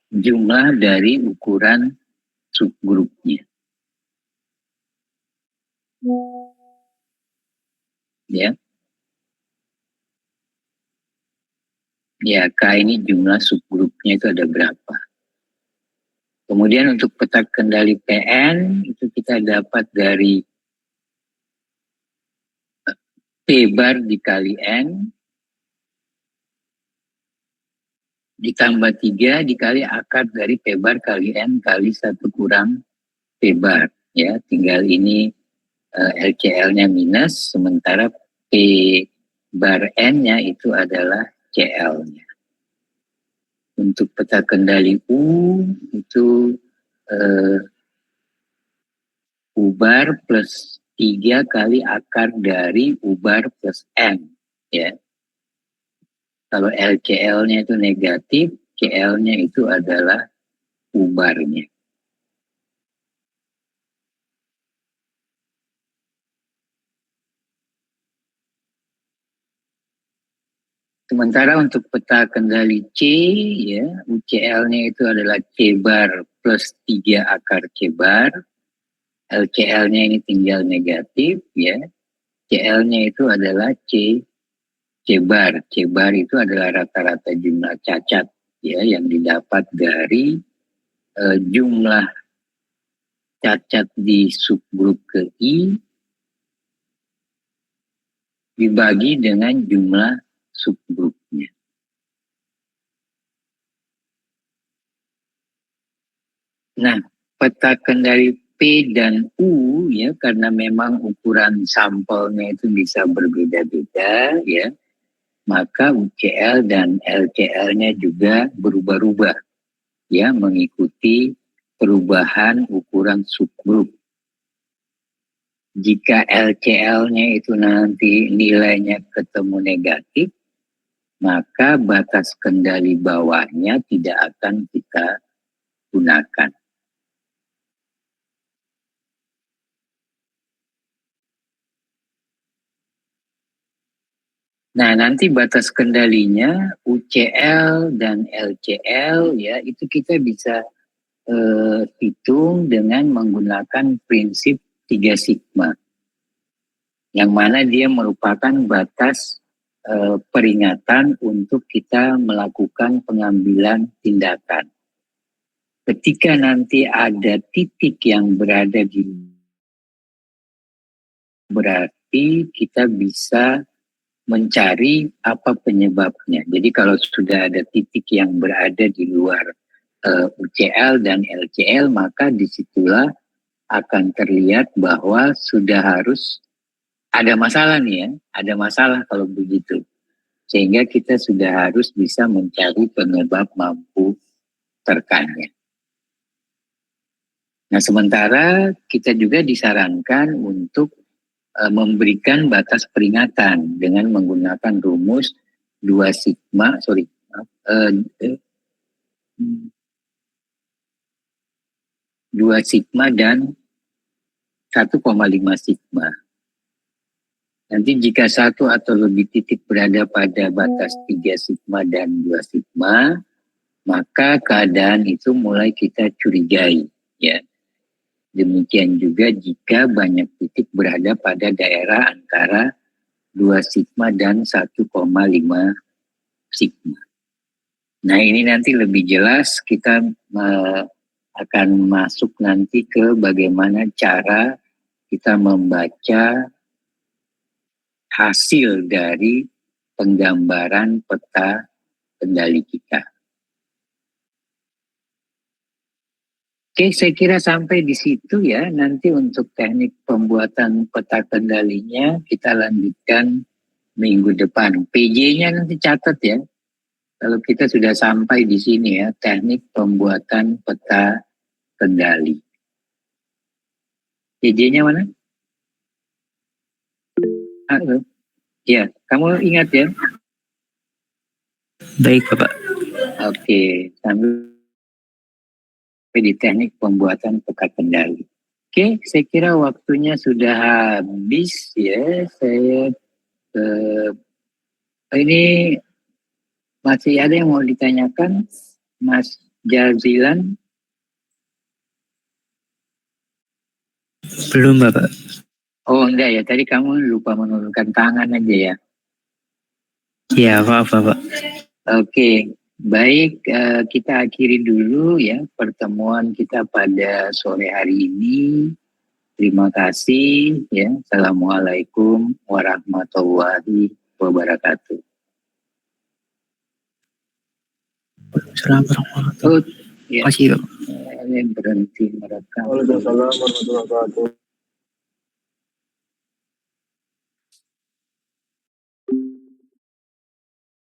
jumlah dari ukuran subgrupnya. Ya. Ya, K ini jumlah subgrupnya itu ada berapa. Kemudian untuk peta kendali PN itu kita dapat dari P bar dikali N ditambah 3 dikali akar dari P bar kali N kali 1 kurang P bar. Ya, tinggal ini LCL-nya minus, sementara P bar N-nya itu adalah CL-nya. Untuk peta kendali U itu U bar plus 3 kali akar dari U bar plus N. Ya. Kalau LCL-nya itu negatif, CL-nya itu adalah U barnya. Sementara untuk peta kendali C, ya, UCL-nya itu adalah C bar plus 3 akar C bar. LCL-nya ini tinggal negatif, ya. CL-nya itu adalah C bar. C bar itu adalah rata-rata jumlah cacat, ya, yang didapat dari jumlah cacat di subgrup ke I dibagi dengan jumlah subgrupnya. Nah, peta kendali P dan U, ya, karena memang ukuran sampelnya itu bisa berbeda-beda, ya, maka UCL dan LCL-nya juga berubah-ubah, ya, mengikuti perubahan ukuran subgrup. Jika LCL-nya itu nanti nilainya ketemu negatif, maka batas kendali bawahnya tidak akan kita gunakan. Nah, nanti batas kendalinya UCL dan LCL, ya, itu kita bisa hitung dengan menggunakan prinsip 3 sigma. Yang mana dia merupakan batas peringatan untuk kita melakukan pengambilan tindakan. Ketika nanti ada titik yang berada di, berarti kita bisa mencari apa penyebabnya. Jadi kalau sudah ada titik yang berada di luar UCL dan LCL, maka disitulah akan terlihat bahwa sudah harus ada masalah nih, ya, ada masalah kalau begitu. Sehingga kita sudah harus bisa mencari penyebab mampu terkannya. Nah, sementara kita juga disarankan untuk memberikan batas peringatan dengan menggunakan rumus 2 sigma, 2 sigma dan 1,5 sigma. Nanti jika 1 atau lebih titik berada pada batas 3 sigma dan 2 sigma, maka keadaan itu mulai kita curigai, ya. Demikian juga jika banyak titik berada pada daerah antara 2 sigma dan 1,5 sigma. Nah, ini nanti lebih jelas kita akan masuk nanti ke bagaimana cara kita membaca hasil dari penggambaran peta kendali kita. Oke, saya kira sampai di situ, ya. Nanti untuk teknik pembuatan peta kendalinya kita lanjutkan minggu depan. PJ-nya nanti catat, ya. Kalau kita sudah sampai di sini, ya, teknik pembuatan peta kendali. JJ-nya mana? Halo. Ya, kamu ingat ya? Baik, Bapak. Oke, sambil di teknik pembuatan peka kendali. Oke, saya kira waktunya sudah habis ya. Saya ini masih ada yang mau ditanyakan, Mas Jazilan? Belum, Bapak. Oh enggak ya, tadi kamu lupa menurunkan tangan aja ya. Ya, maaf, Bapak. Oke, baik, kita akhiri dulu ya pertemuan kita pada sore hari ini. Terima kasih ya. Assalamualaikum warahmatullahi wabarakatuh. Assalamualaikum warahmatullahi Oh wabarakatuh. ya, Terima kasih, Bapak. berhenti merekam. Waalaikumsalam warahmatullahi wabarakatuh.